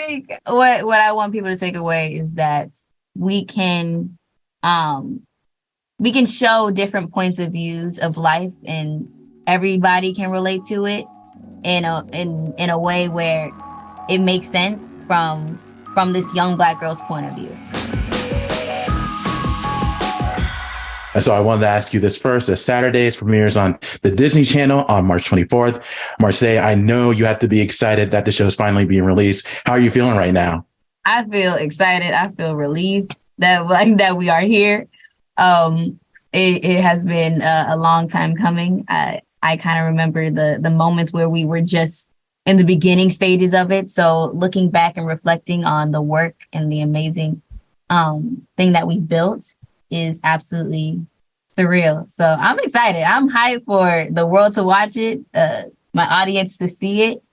think what I want people to take away is that we can um we can show different points of views of life, and everybody can relate to it in a way where it makes sense from this young Black girl's point of view. And so I wanted to ask you this first. As Saturdays premieres on the Disney Channel on March 24th. Marsai, I know you have to be excited that the show is finally being released. How are you feeling right now? I feel excited. I feel relieved that we are here. It has been a long time coming. I kind of remember the moments where we were just in the beginning stages of it. So looking back and reflecting on the work and the amazing thing that we built is absolutely surreal. So I'm excited. I'm hyped for the world to watch it, my audience to see it.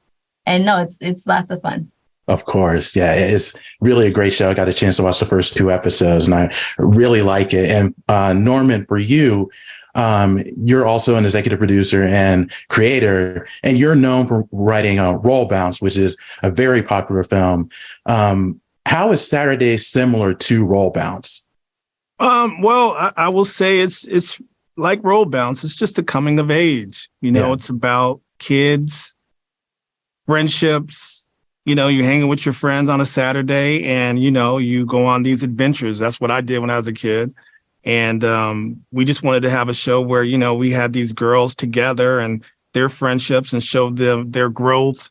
And no, it's lots of fun. Of course. Yeah, it's really a great show. I got a chance to watch the first 2 episodes and I really like it. And Norman, for you, you're also an executive producer and creator, and you're known for writing Roll Bounce, which is a very popular film. How is Saturday similar to Roll Bounce? Well, I will say it's like Roll Bounce. It's just a coming of age. It's about kids, friendships. You're hanging with your friends on a Saturday and, you go on these adventures. That's what I did when I was a kid. And we just wanted to have a show where, we had these girls together and their friendships and showed them their growth,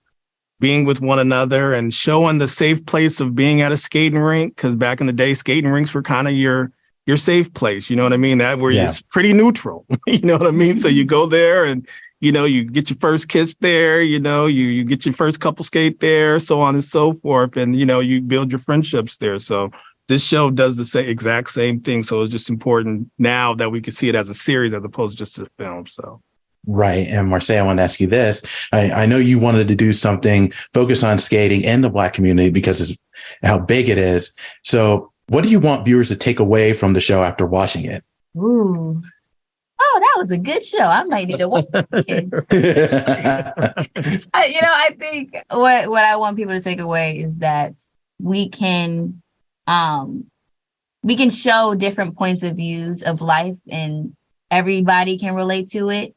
being with one another and showing the safe place of being at a skating rink. Because back in the day, skating rinks were kind of your safe place. You know what I mean? That where it's pretty neutral. You know what I mean? So you go there and, you get your first kiss there, you get your first couple skate there, so on and so forth. And, you build your friendships there. So this show does the exact same thing. So it's just important now that we can see it as a series as opposed to just a film. So. Right. And Marsai, I want to ask you this. I know you wanted to do something focused on skating in the Black community because of how big it is. So what do you want viewers to take away from the show after watching it? Ooh. Oh, that was a good show. I might need to watch it. I think what I want people to take away is that we can show different points of views of life, and everybody can relate to it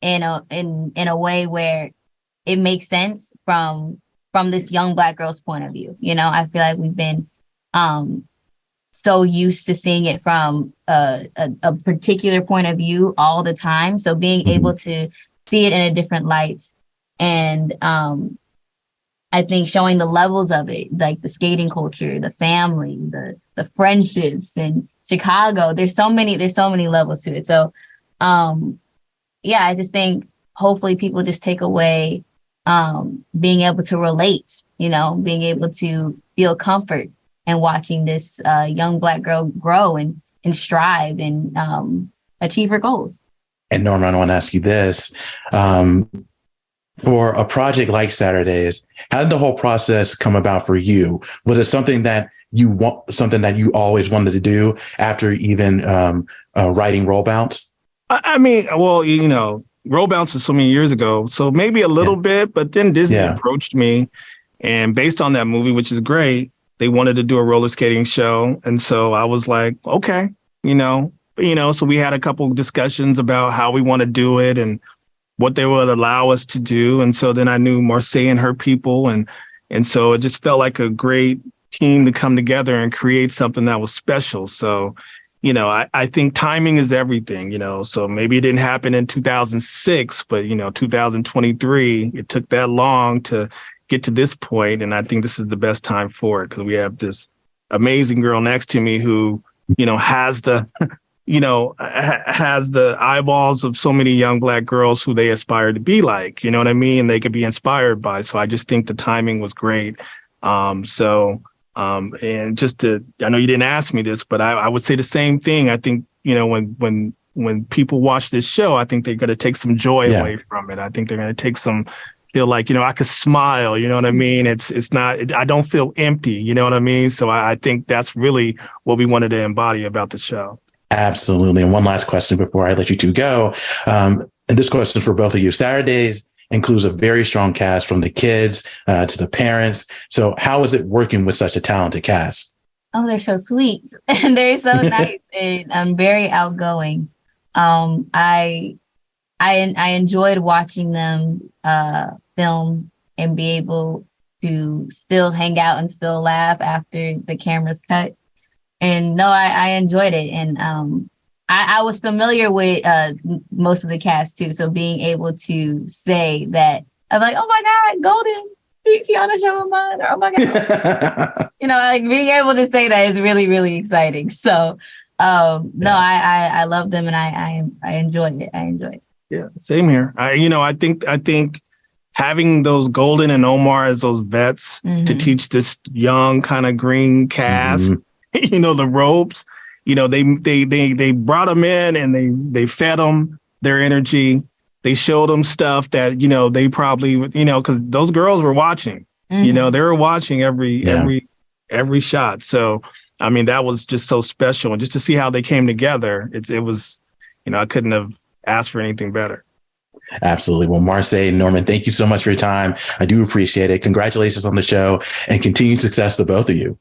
in a way where it makes sense from this young Black girl's point of view. I feel like we've been so used to seeing it from a particular point of view all the time. So being able to see it in a different light, and I think showing the levels of it, like the skating culture, the family, the friendships in Chicago. There's so many levels to it. So I just think hopefully people just take away being able to relate, being able to feel comfort and watching this young Black girl grow and strive and achieve her goals. And Norman, I want to ask you this. For a project like Saturdays, how did the whole process come about for you? Was it something that you always wanted to do after even writing Roll Bounce? I mean, well, Roll Bounce was so many years ago, so maybe a little bit, but then Disney approached me, and based on that movie, which is great, they wanted to do a roller skating show. And so I was like, okay, so we had a couple of discussions about how we want to do it and what they would allow us to do. And so then I knew Marsai and her people. And so it just felt like a great team to come together and create something that was special. So, I think timing is everything, so maybe it didn't happen in 2006, but, 2023, it took that long to get to this point. And I think this is the best time for it because we have this amazing girl next to me who, has the, has the eyeballs of so many young Black girls who they aspire to be like, you know what I mean? They could be inspired by. So I just think the timing was great. And just to, I know you didn't ask me this, but I would say the same thing. I think, when people watch this show, I think they're going to take some joy away from it. I think they're going to take feel like, I could smile, you know what I mean? It's not, I don't feel empty, you know what I mean? So I think that's really what we wanted to embody about the show. Absolutely. And one last question before I let you two go. And this question is for both of you. Saturdays includes a very strong cast from the kids to the parents. So how is it working with such a talented cast? Oh, they're so sweet and they're so nice and very outgoing. I enjoyed watching them film and be able to still hang out and still laugh after the cameras cut. And no, I enjoyed it. And I was familiar with most of the cast too. So being able to say that, I'm like, oh my God, Golden, she on a show of mine. Or, oh my God. Like being able to say that is really, really exciting. So no, I love them and I enjoyed it. I enjoyed it. Yeah, same here. I think having those Golden and Omar as those vets to teach this young kind of green cast, the ropes, they brought them in and they fed them their energy. They showed them stuff that, they probably, because those girls were watching, they were watching every shot. So, I mean, that was just so special. And just to see how they came together, it was, I couldn't have asked for anything better. Absolutely. Well, Marsai and Norman, thank you so much for your time. I do appreciate it. Congratulations on the show and continued success to both of you.